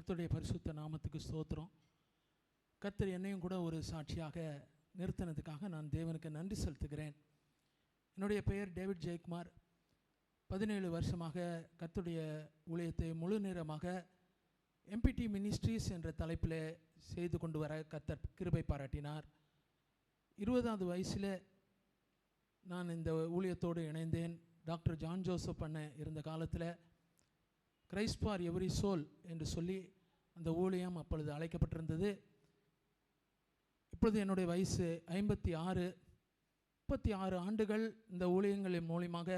கர்த்தருடைய பரிசுத்த நாமத்துக்கு ஸ்தோத்திரம். கர்த்தர் என்னையும் கூட ஒரு சாட்சியாக நிறுத்தினதுக்காக நான் தேவனுக்கு நன்றி செலுத்துகிறேன். என்னுடைய பெயர் டேவிட் ஜெயக்குமார். 17 வருஷமாக கர்த்தருடைய ஊழியத்தை முழு நேரமாக எம்பிடி மினிஸ்ட்ரீஸ் என்ற தலைப்பில் செய்து கொண்டு வர கர்த்தர் கிருபை பாராட்டினார். 20வது வயசில் நான் இந்த ஊழியத்தோடு இணைந்தேன். டாக்டர் ஜான் ஜோசப் பண்ண இருந்த காலத்தில் கிரைஸ்ட் ஃபார் எவ்ரி சோல் என்று சொல்லி அந்த ஊழியம் அப்பொழுது அழைக்கப்பட்டிருந்தது. இப்பொழுது என்னுடைய வயசு 56 ஆண்டுகள் இந்த ஊழியங்களின் மூலியமாக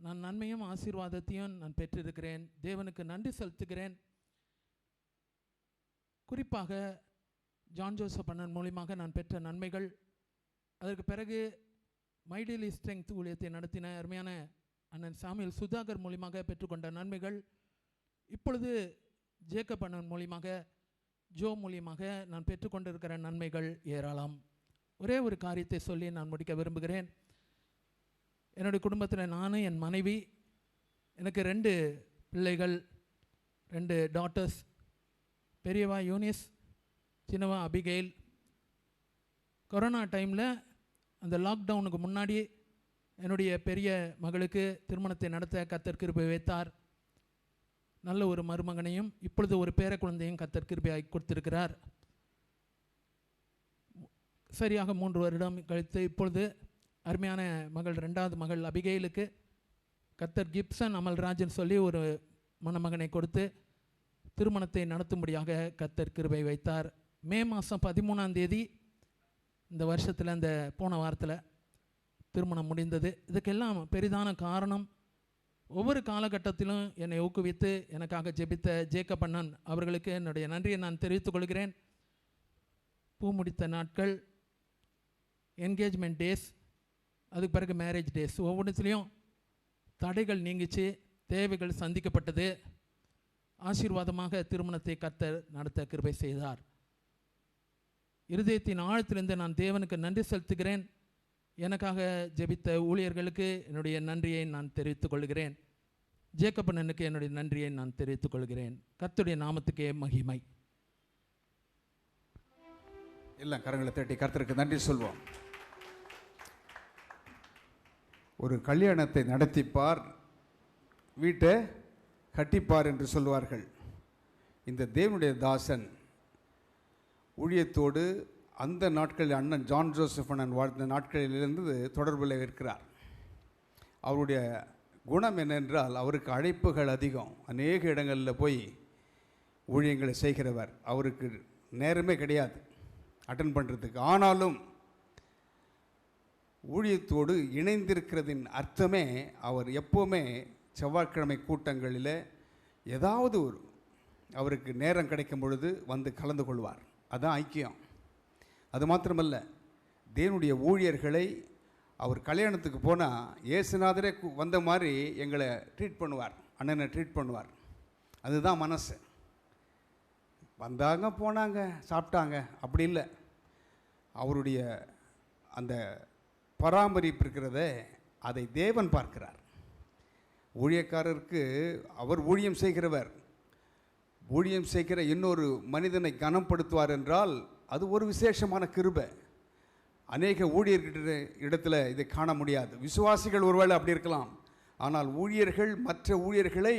நான் நன்மையும் ஆசீர்வாதத்தையும் நான் பெற்றிருக்கிறேன். தேவனுக்கு நன்றி செலுத்துகிறேன். குறிப்பாக ஜான் ஜோசப் அண்ணன் மூலியமாக நான் பெற்ற நன்மைகள், அதற்கு பிறகு மை டெய்லி ஸ்ட்ரெங்த் ஊழியத்தை நடத்தின அருமையான அண்ணன் சாமுவேல் சுதாகர் மூலியமாக பெற்றுக்கொண்ட நன்மைகள், இப்பொழுது ஜேக்கப் அண்ணன் மூலியமாக ஜோ மூலியமாக நான் பெற்றுக்கொண்டிருக்கிற நன்மைகள் ஏராளம். ஒரே ஒரு காரியத்தை சொல்லி நான் முடிக்க விரும்புகிறேன். என்னுடைய குடும்பத்தில் நான், என் மனைவி, எனக்கு 2 பிள்ளைகள், 2 டாட்டர்ஸ். பெரியவா யூனிஸ், சின்னவா அபிகெயில். கொரோனா டைமில் அந்த லாக்டவுனுக்கு முன்னாடி என்னுடைய பெரிய மகளுக்கு திருமணத்தை நடத்த கர்த்தர் கிருபை வைத்தார். நல்ல ஒரு மருமகனையும் இப்பொழுது ஒரு பேர குழந்தையும் கர்த்தர் கிருபையாய் கொடுத்திருக்கிறார். சரியாக 3 வருடம் கழித்து இப்பொழுது அருமையான மகள் 2வது மகள் அபிகெயிலுக்கு கர்த்தர் கிப்சன் அமல்ராஜன் சொல்லி ஒரு மணமகனை கொடுத்து திருமணத்தை நடத்தும்படியாக கர்த்தர் கிருபை வைத்தார். மே மாதம் 13ஆம் தேதி இந்த வருஷத்தில், இந்த போன வாரத்தில் திருமணம் முடிந்தது. இதுக்கெல்லாம் பெரிதான காரணம், ஒவ்வொரு காலகட்டத்திலும் என்னை ஊக்குவித்து எனக்காக ஜெபித்த ஜேக்கப் அண்ணன் அவர்களுக்கு என்னுடைய நன்றியை நான் தெரிவித்துக் கொள்கிறேன். பூ முடித்த நாட்கள், என்கேஜ்மெண்ட் டேஸ், அதுக்கு பிறகு மேரேஜ் டேஸ், ஒவ்வொன்றுத்துலேயும் தடைகள் நீங்கிச்சு, தேவைகள் சந்திக்கப்பட்டது. ஆசீர்வாதமாக திருமணத்தை கர்த்தர் நடத்த கிருபை செய்தார். இருதயத்தின் ஆழத்திலிருந்து நான் தேவனுக்கு நன்றி செலுத்துகிறேன். எனக்காக ஜெபித்த ஊழியர்களுக்கு என்னுடைய நன்றியை நான் தெரிவித்துக் கொள்கிறேன். ஜேக்கப் அண்ணனுக்கு என்னுடைய நன்றியை நான் தெரிவித்துக் கொள்கிறேன். கர்த்தருடைய நாமத்துக்கே மகிமை. எல்லாம் கரங்களை தட்டி கர்த்தருக்கு நன்றி சொல்வோம். ஒரு கல்யாணத்தை நடத்திப்பார், வீட்டை கட்டிப்பார் என்று சொல்வார்கள். இந்த தேவனுடைய தாசன் ஊழியத்தோடு அந்த நாட்களில் அண்ணன் ஜான் ஜோசப் அண்ணன் வாழ்ந்த நாட்களிலிருந்து தொடர்பில் இருக்கிறார். அவருடைய குணம் என்னென்றால், அவருக்கு அழைப்புகள் அதிகம். அநேக இடங்களில் போய் ஊழியங்களை செய்கிறவர். அவருக்கு நேரமே கிடையாது அட்டன் பண்ணுறதுக்கு. ஆனாலும் ஊழியத்தோடு இணைந்திருக்கிறதின் அர்த்தமே, அவர் எப்போவுமே செவ்வாய்க்கிழமை கூட்டங்களில் ஏதாவது ஒரு அவருக்கு நேரம் கிடைக்கும் பொழுது வந்து கலந்து கொள்வார். அதுதான் ஐக்கியம். அது மாத்திரமல்ல, தேவனுடைய ஊழியர்களை அவர் கல்யாணத்துக்கு போனால் இயேசுநாதரே வந்த மாதிரி எங்களை ட்ரீட் பண்ணுவார், அண்ணனை ட்ரீட் பண்ணுவார். அதுதான் மனசு. வந்தாங்க, போனாங்க, சாப்பிட்டாங்க, அப்படி இல்லை. அவருடைய அந்த பராமரிப்பு இருக்கிறத, அதை தேவன் பார்க்கிறார். ஊழியக்காரருக்கு அவர் ஊழியம் செய்கிறவர். ஊழியம் செய்கிற இன்னொரு மனிதனை கனப்படுத்துவார் என்றால் அது ஒரு விசேஷமான கிருபை. அநேக ஊழியர்கிட்ட இடத்துல இதை காண முடியாது. விசுவாசிகள் ஒருவேளை அப்படி இருக்கலாம், ஆனால் ஊழியர்கள் மற்ற ஊழியர்களை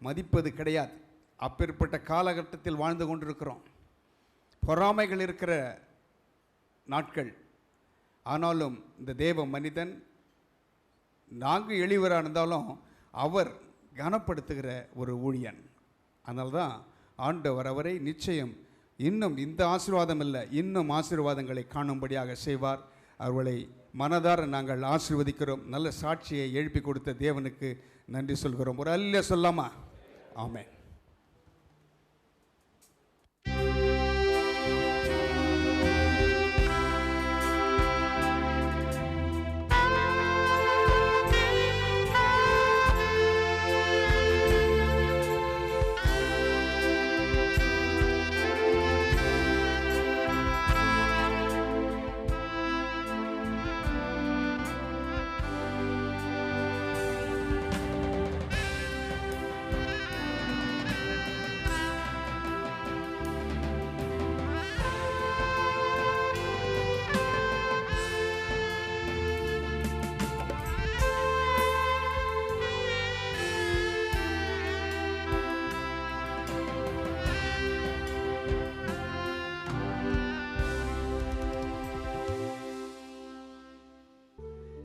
மதிப்பது கிடையாது. அப்பேற்பட்ட காலகட்டத்தில் வாழ்ந்து கொண்டிருக்கிறோம். பொறாமைகள் இருக்கிற நாட்கள். ஆனாலும் இந்த தேவ மனிதன், நாங்கள் எளிவராக இருந்தாலும் அவர் கனப்படுத்துகிற ஒரு ஊழியன். அதனால்தான் ஆண்டவர் அவரை நிச்சயம் இன்னும் இந்த ஆசீர்வாதம் இல்லை, இன்னும் ஆசீர்வாதங்களை காணும்படியாக செய்வார். அவர்களை மனதார நாங்கள் ஆசீர்வதிக்கிறோம். நல்ல சாட்சியை எழுப்பி கொடுத்த தேவனுக்கு நன்றி சொல்கிறோம். ஒரு அல்ல சொல்லாமா? ஆமென்.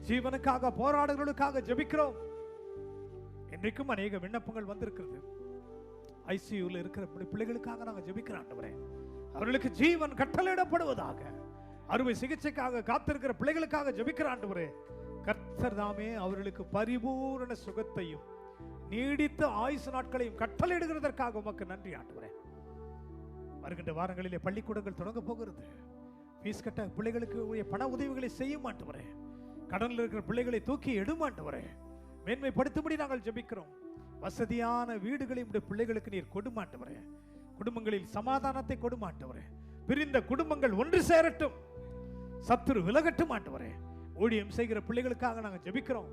ஜீவனுக்காக போராடுகளுக்காக ஜெபிக்கிறோம். இன்றைக்கும் அநேக விண்ணப்பங்கள் வந்திருக்கிறது. ஐசியூல இருக்கிற பிள்ளைகளுக்காக நாங்கள் ஜெபிக்கிறோம் ஆண்டவரே. அவர்களுக்கு ஜீவன் கட்டளையிடப்படுவதாக. அறுவை சிகிச்சைக்காக காத்திருக்கிற பிள்ளைகளுக்காக ஜெபிக்கிற ஆண்டவரே, கர்த்தர் தாமே அவர்களுக்கு பரிபூரண சுகத்தையும் நீடித்த ஆயுசு நாட்களையும் கட்டளையிடுகிறதற்காக உமக்கு நன்றி ஆண்டவரே. வருகின்ற வாரங்களிலே பள்ளிக்கூடங்கள் தொடங்க போகிறது. ஃபீஸ் கட்ட பிள்ளைகளுக்கு பண உதவிகளை செய்யும் ஆண்டவரே. கடனில் இருக்கிற பிள்ளைகளை தூக்கி எடுமாண்டவரே மேன்மைப்படுத்தும்படி நாங்கள் ஜெபிக்கிறோம். வசதியான வீடுகளை உடைய பிள்ளைகளுக்கு நீர் கொடுமாண்டவரே. குடும்பங்களில் சமாதானத்தை கொடுமாண்டவரே. பிரிந்த குடும்பங்கள் ஒன்று சேரட்டும், சத்துரு விலகட்டும் ஆண்டவரே. ஊழியம் செய்கிற பிள்ளைகளுக்காக நாங்கள் ஜெபிக்கிறோம்.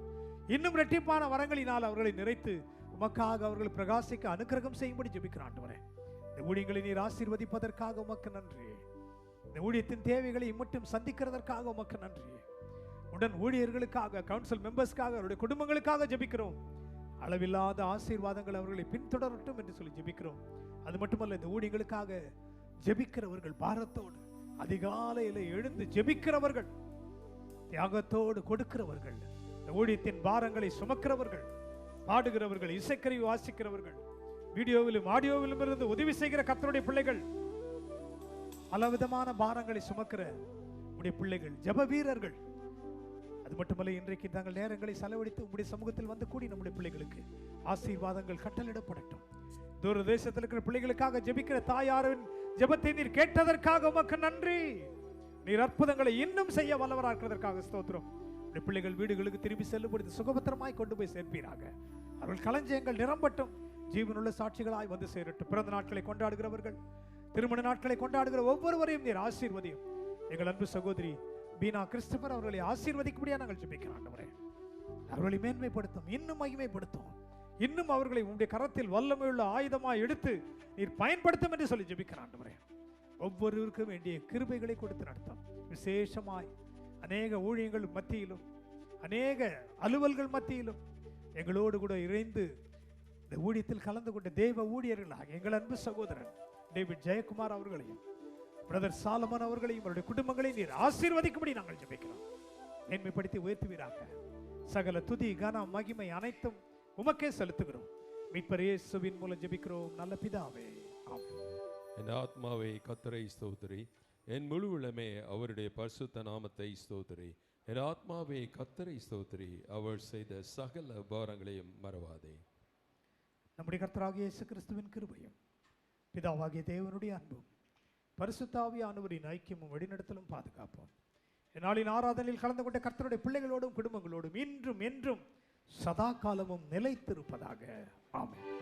இன்னும் இரட்டிப்பான வரங்களினால் அவர்களை நிறைத்து உமக்காக அவர்கள் பிரகாசிக்க அனுக்கிரகம் செய்யும்படி ஜெபிக்கிறோம் ஆண்டவரே. இந்த ஊழியங்களை நீர் ஆசீர்வதிப்பதற்காக உமக்கு நன்றி. இந்த ஊழியத்தின் தேவைகளை மட்டும் சந்திக்கிறதற்காக உமக்கு நன்றி. உடன் ஊழியர்களுக்காக, கவுன்சில் மெம்பர்ஸ்க்காக, அவருடைய குடும்பங்களுக்காக ஜெபிக்கிறோம். அளவில்லாத ஆசீர்வாதங்கள் அவர்களை பின்தொடரட்டும் என்று சொல்லி ஜெபிக்கிறோம். அது மட்டுமல்ல, இந்த ஊழியங்களுக்காக ஜெபிக்கிறவர்கள் பாரத்தோடு அதிகாலையில் எழுந்து ஜெபிக்கிறவர்கள், தியாகத்தோடு கொடுக்கிறவர்கள், இந்த ஊழியத்தின் பாரங்களை சுமக்கிறவர்கள், பாடுகிறவர்கள், இசைக்கருவி வாசிக்கிறவர்கள், வீடியோவிலும் ஆடியோவிலும் இருந்து உதவி செய்கிற கர்த்தருடைய பிள்ளைகள், பலவிதமான பாரங்களை சுமக்கிற உடைய பிள்ளைகள், ஜெப வீரர்கள். அது மட்டுமல்ல, இன்றைக்கு நாங்கள் நேரங்களை செலவழித்து உங்களுடைய சமூகத்தில் வந்து கூடி நம்முடைய பிள்ளைகளுக்கு ஆசீர்வாதங்கள் கட்டளிடப்படட்டும். தூர தேசத்தில் இருக்கிற பிள்ளைகளுக்காக ஜெபிக்கிற தாயாரின் ஜெபத்தை நீர் கேட்டதற்காக உமக்கு நன்றி. நீர் அற்புதங்களை இன்னும் செய்ய வல்லவராக இருக்கிறதற்காக ஸ்தோத்திரம். பிள்ளைகள் வீடுகளுக்கு திரும்பி செல்லும்படி சுகபத்திரமாய் கொண்டு போய் சேர்ப்பீராக. அவர்கள் களஞ்சியங்கள் நிரம்பட்டும், ஜீவனுள்ள சாட்சிகளாய் வந்து சேரட்டும். பிறந்த நாட்களை கொண்டாடுகிறவர்கள், திருமண நாட்களை கொண்டாடுகிற ஒவ்வொருவரையும் நீர் ஆசீர்வதியும். எங்கள் அன்பு சகோதரி பீனா கிறிஸ்துவர் அவர்களை ஆசீர்வதிக்கும்படியா நாங்கள் ஜெபிக்கிறோம் ஆண்டவரே. அவர்களை மேன்மைப்படுத்தும், இன்னும் மகிமைப்படுத்தும், இன்னும் அவர்களை உங்களுடைய கரத்தில் வல்லமையுள்ள ஆயுதமாய் எடுத்து நீர் பயன்படுத்தும் என்று சொல்லி ஜெபிக்கிறோம் ஆண்டவரே. ஒவ்வொருவருக்கும் வேண்டிய கிருபைகளை கொடுத்து நடத்தும். விசேஷமாய் அநேக ஊழியங்கள் மத்தியிலும், அநேக அலுவல்கள் மத்தியிலும் எங்களோடு கூட இணைந்து இந்த ஊழியத்தில் கலந்து கொண்ட தேவ ஊழியர்களாக எங்கள் அன்பு சகோதரன் டேவிட் ஜெயக்குமார் அவர்களையும், பிரதர் சாலமன் அவர்களையும், அவருடைய குடும்பங்களையும் நீர் ஆசீர்வதிக்கும்படி நாங்கள் ஜெபிக்கிறோம். மேன்மைப்படுத்தி உயர்த்துவீராக. சகல துதி, கனம், மகிமை அனைத்தும் உமக்கே செலுத்துகிறோம். மீட்பர் இயேசுவின் மூலம் ஜெபிக்கிறோம் நல்ல பிதாவே, ஆமென். என் ஆத்மாவை கர்த்தரை ஸ்தோத்திரி, என் முழு உள்ளமே அவருடைய பரிசுத்த நாமத்தை ஸ்தோத்திரி. என் ஆத்மாவை கர்த்தரை ஸ்தோத்திரி, அவர் செய்த சகல உபகாரங்களையும் மறவாதே. நம்முடைய கர்த்தராகிய இயேசு கிறிஸ்துவின் கிருபையும், பிதாவாகிய தேவனுடைய அன்பும், பரிசுத்த ஆவியானவரின் ஐக்கியமும் வழிநடத்தலும் பாதுகாப்போம் நாளின் ஆராதனையில் கலந்து கொண்ட கர்த்தருடைய பிள்ளைகளோடும் குடும்பங்களோடும் இன்றும் என்றும் சதா காலமும் நிலைத்திருப்பதாக. ஆமென்.